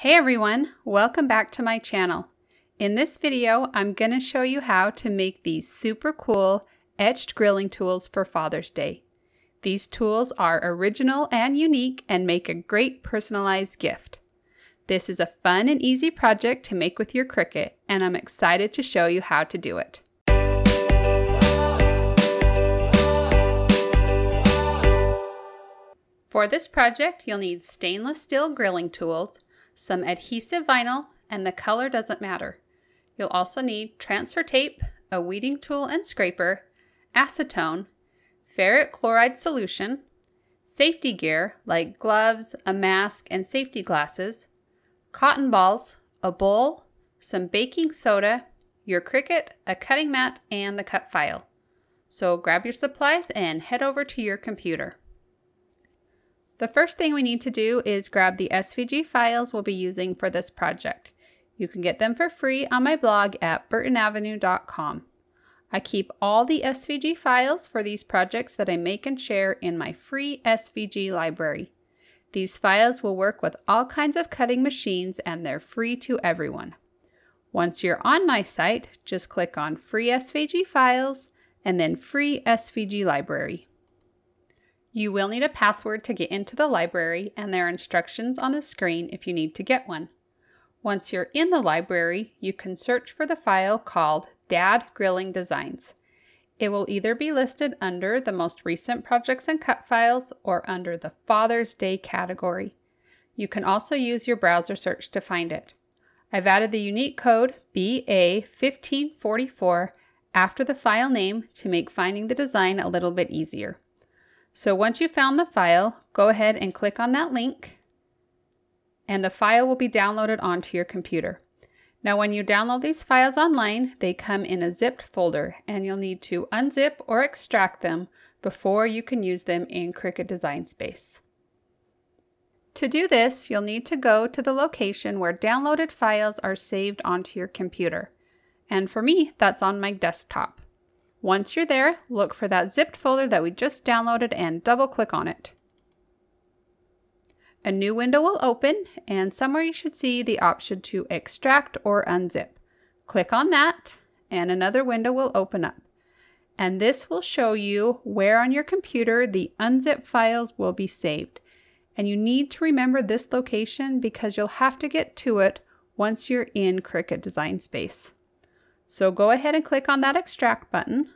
Hey everyone, welcome back to my channel. In this video, I'm going to show you how to make these super cool etched grilling tools for Father's Day. These tools are original and unique and make a great personalized gift. This is a fun and easy project to make with your Cricut, and I'm excited to show you how to do it. For this project, you'll need stainless steel grilling tools, some adhesive vinyl, and the color doesn't matter. You'll also need transfer tape, a weeding tool and scraper, acetone, ferric chloride solution, safety gear like gloves, a mask, and safety glasses, cotton balls, a bowl, some baking soda, your Cricut, a cutting mat, and the cut file. So grab your supplies and head over to your computer. The first thing we need to do is grab the SVG files we'll be using for this project. You can get them for free on my blog at burtonavenue.com. I keep all the SVG files for these projects that I make and share in my free SVG library. These files will work with all kinds of cutting machines and they're free to everyone. Once you're on my site, just click on Free SVG Files and then Free SVG Library. You will need a password to get into the library, and there are instructions on the screen if you need to get one. Once you're in the library, you can search for the file called Dad Grilling Designs. It will either be listed under the most recent projects and cut files or under the Father's Day category. You can also use your browser search to find it. I've added the unique code BA1539 after the file name to make finding the design a little bit easier. So once you've found the file, go ahead and click on that link, and the file will be downloaded onto your computer. Now when you download these files online, they come in a zipped folder, and you'll need to unzip or extract them before you can use them in Cricut Design Space. To do this, you'll need to go to the location where downloaded files are saved onto your computer. And for me, that's on my desktop. Once you're there, look for that zipped folder that we just downloaded and double-click on it. A new window will open, and somewhere you should see the option to extract or unzip. Click on that, and another window will open up. And this will show you where on your computer the unzipped files will be saved. And you need to remember this location because you'll have to get to it once you're in Cricut Design Space. So go ahead and click on that extract button,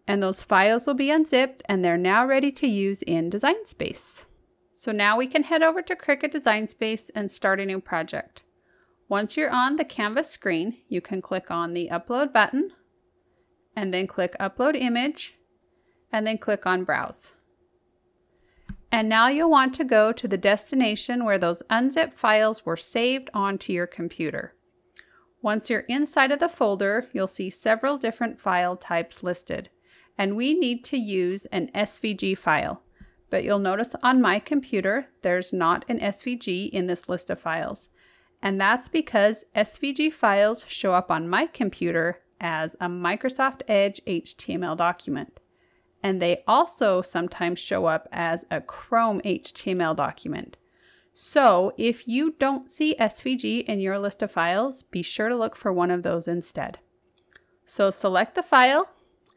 and those files will be unzipped and they're now ready to use in Design Space. So now we can head over to Cricut Design Space and start a new project. Once you're on the Canvas screen, you can click on the Upload button, and then click Upload Image, and then click on Browse. And now you'll want to go to the destination where those unzipped files were saved onto your computer. Once you're inside of the folder, you'll see several different file types listed, and we need to use an SVG file. But you'll notice on my computer, there's not an SVG in this list of files. And that's because SVG files show up on my computer as a Microsoft Edge HTML document. And they also sometimes show up as a Chrome HTML document. So if you don't see SVG in your list of files, be sure to look for one of those instead. So select the file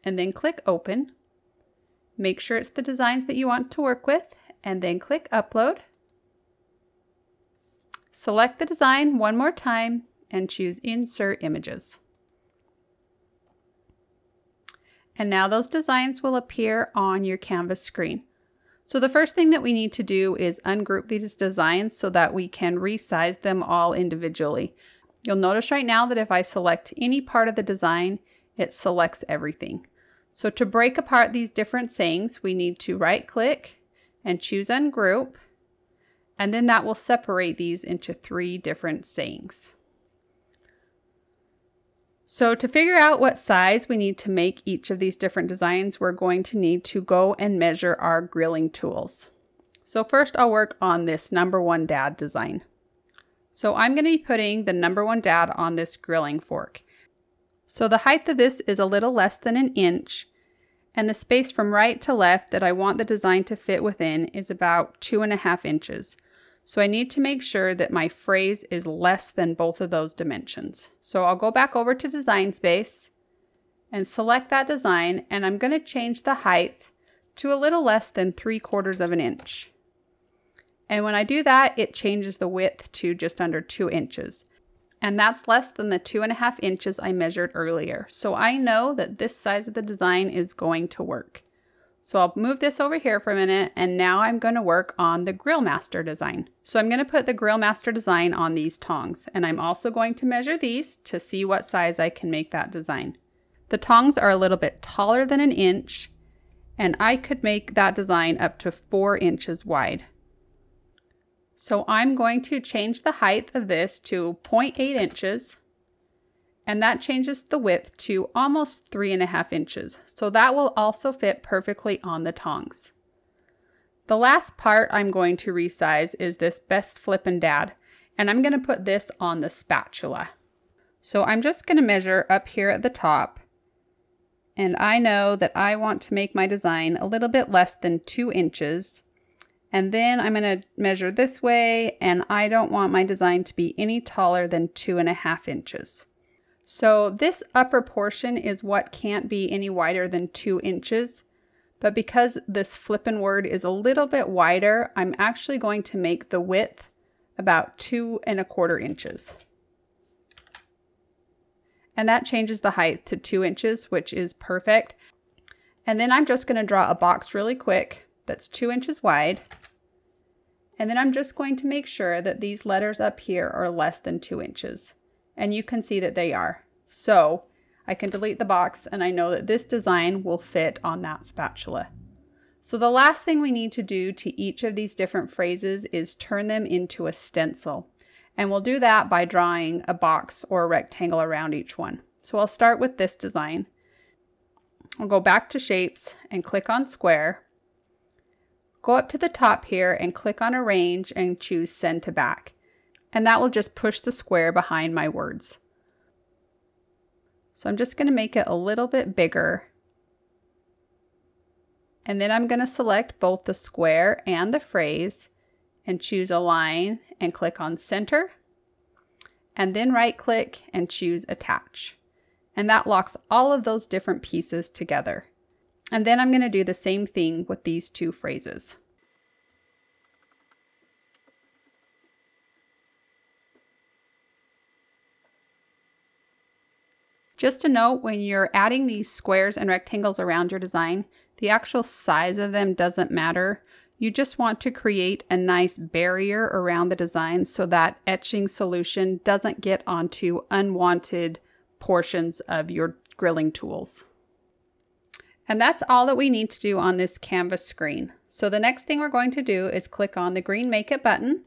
and then click Open. Make sure it's the designs that you want to work with, and then click Upload. Select the design one more time and choose Insert Images. And now those designs will appear on your Canvas screen. So the first thing that we need to do is ungroup these designs so that we can resize them all individually. You'll notice right now that if I select any part of the design, it selects everything. So to break apart these different sayings, we need to right-click and choose Ungroup, and then that will separate these into 3 different sayings. So to figure out what size we need to make each of these different designs, we're going to need to go and measure our grilling tools. So first I'll work on this number 1 dad design. So I'm going to be putting the number 1 dad on this grilling fork. So the height of this is a little less than 1 inch, and the space from right to left that I want the design to fit within is about 2.5 inches. So I need to make sure that my phrase is less than both of those dimensions. So I'll go back over to Design Space and select that design, and I'm going to change the height to a little less than 3/4 of an inch. And when I do that, it changes the width to just under 2 inches. And that's less than the 2.5 inches I measured earlier. So I know that this size of the design is going to work. So I'll move this over here for a minute, and now I'm going to work on the Grill Master design. So I'm going to put the Grill Master design on these tongs, and I'm also going to measure these to see what size I can make that design. The tongs are a little bit taller than an inch, and I could make that design up to 4 inches wide. So I'm going to change the height of this to 0.8 inches. And that changes the width to almost 3.5 inches. So that will also fit perfectly on the tongs. The last part I'm going to resize is this Best Flippin' Dad. And I'm going to put this on the spatula. So I'm just going to measure up here at the top. And I know that I want to make my design a little bit less than 2 inches. And then I'm going to measure this way. And I don't want my design to be any taller than 2.5 inches. So this upper portion is what can't be any wider than 2 inches, but because this flippin' word is a little bit wider, I'm actually going to make the width about 2.25 inches. And that changes the height to 2 inches, which is perfect. And then I'm just going to draw a box really quick that's 2 inches wide. And then I'm just going to make sure that these letters up here are less than 2 inches. And you can see that they are. So I can delete the box, and I know that this design will fit on that spatula. So the last thing we need to do to each of these different phrases is turn them into a stencil. And we'll do that by drawing a box or a rectangle around each one. So I'll start with this design. I'll go back to Shapes and click on Square. Go up to the top here and click on Arrange and choose Send to Back. And that will just push the square behind my words. So I'm just going to make it a little bit bigger. And then I'm going to select both the square and the phrase and choose Align and click on Center. And then right click and choose Attach. And that locks all of those different pieces together. And then I'm going to do the same thing with these two phrases. Just a note, when you're adding these squares and rectangles around your design, the actual size of them doesn't matter. You just want to create a nice barrier around the design so that etching solution doesn't get onto unwanted portions of your grilling tools. And that's all that we need to do on this canvas screen. So the next thing we're going to do is click on the green Make It button.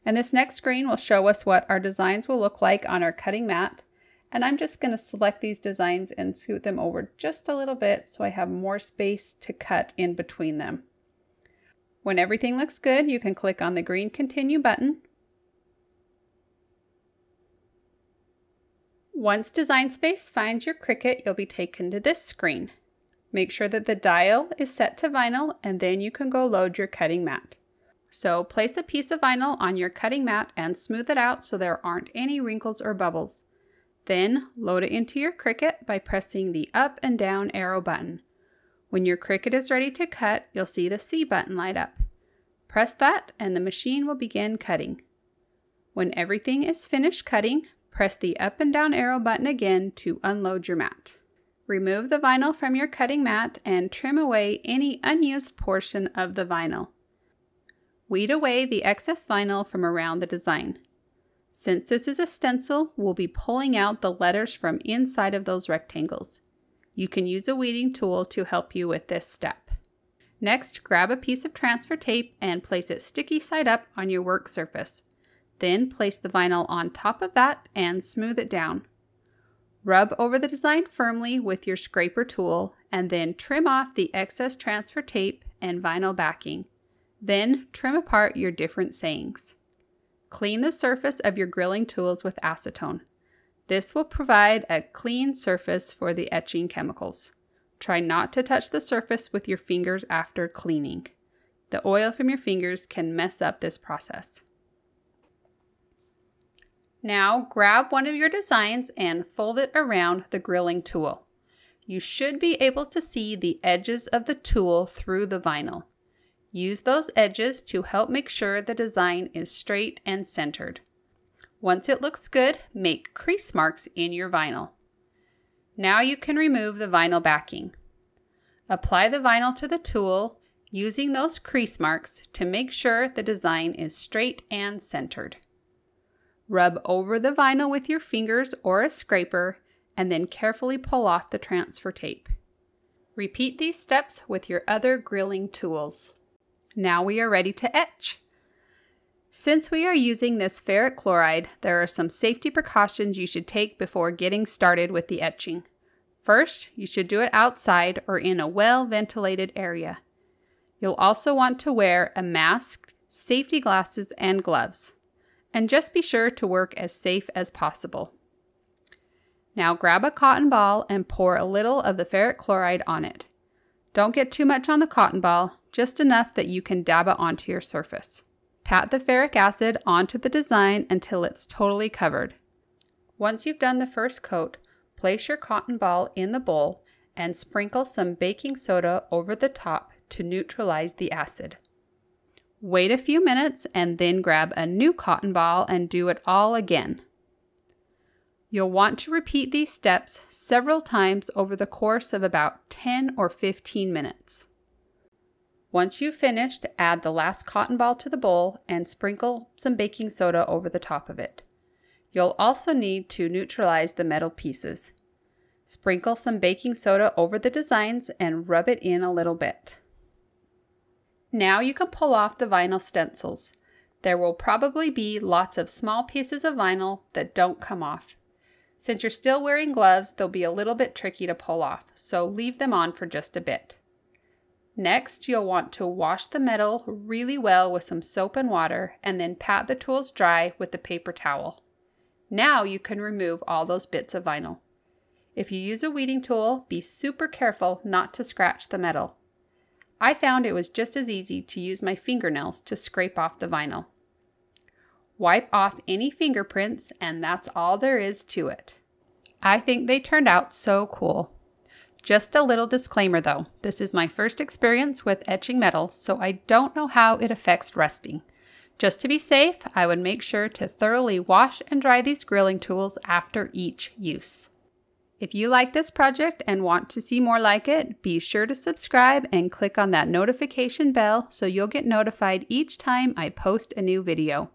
And this next screen will show us what our designs will look like on our cutting mat. And I'm just going to select these designs and scoot them over just a little bit so I have more space to cut in between them. When everything looks good, you can click on the green Continue button. Once Design Space finds your Cricut, you'll be taken to this screen. Make sure that the dial is set to vinyl, and then you can go load your cutting mat. So place a piece of vinyl on your cutting mat and smooth it out so there aren't any wrinkles or bubbles. Then load it into your Cricut by pressing the up and down arrow button. When your Cricut is ready to cut, you'll see the C button light up. Press that and the machine will begin cutting. When everything is finished cutting, press the up and down arrow button again to unload your mat. Remove the vinyl from your cutting mat and trim away any unused portion of the vinyl. Weed away the excess vinyl from around the design. Since this is a stencil, we'll be pulling out the letters from inside of those rectangles. You can use a weeding tool to help you with this step. Next, grab a piece of transfer tape and place it sticky side up on your work surface. Then place the vinyl on top of that and smooth it down. Rub over the design firmly with your scraper tool and then trim off the excess transfer tape and vinyl backing. Then trim apart your different sayings. Clean the surface of your grilling tools with acetone. This will provide a clean surface for the etching chemicals. Try not to touch the surface with your fingers after cleaning. The oil from your fingers can mess up this process. Now grab one of your designs and fold it around the grilling tool. You should be able to see the edges of the tool through the vinyl. Use those edges to help make sure the design is straight and centered. Once it looks good, make crease marks in your vinyl. Now you can remove the vinyl backing. Apply the vinyl to the tool using those crease marks to make sure the design is straight and centered. Rub over the vinyl with your fingers or a scraper and then carefully pull off the transfer tape. Repeat these steps with your other grilling tools. Now we are ready to etch. Since we are using this ferric chloride, there are some safety precautions you should take before getting started with the etching. First, you should do it outside or in a well-ventilated area. You'll also want to wear a mask, safety glasses, and gloves. And just be sure to work as safe as possible. Now grab a cotton ball and pour a little of the ferric chloride on it. Don't get too much on the cotton ball, just enough that you can dab it onto your surface. Pat the ferric acid onto the design until it's totally covered. Once you've done the first coat, place your cotton ball in the bowl and sprinkle some baking soda over the top to neutralize the acid. Wait a few minutes and then grab a new cotton ball and do it all again. You'll want to repeat these steps several times over the course of about 10 or 15 minutes. Once you've finished, add the last cotton ball to the bowl and sprinkle some baking soda over the top of it. You'll also need to neutralize the metal pieces. Sprinkle some baking soda over the designs and rub it in a little bit. Now you can pull off the vinyl stencils. There will probably be lots of small pieces of vinyl that don't come off. Since you're still wearing gloves, they'll be a little bit tricky to pull off, so leave them on for just a bit. Next, you'll want to wash the metal really well with some soap and water and then pat the tools dry with the paper towel. Now you can remove all those bits of vinyl. If you use a weeding tool, be super careful not to scratch the metal. I found it was just as easy to use my fingernails to scrape off the vinyl. Wipe off any fingerprints, and that's all there is to it. I think they turned out so cool. Just a little disclaimer though, this is my first experience with etching metal, so I don't know how it affects rusting. Just to be safe, I would make sure to thoroughly wash and dry these grilling tools after each use. If you like this project and want to see more like it, be sure to subscribe and click on that notification bell so you'll get notified each time I post a new video.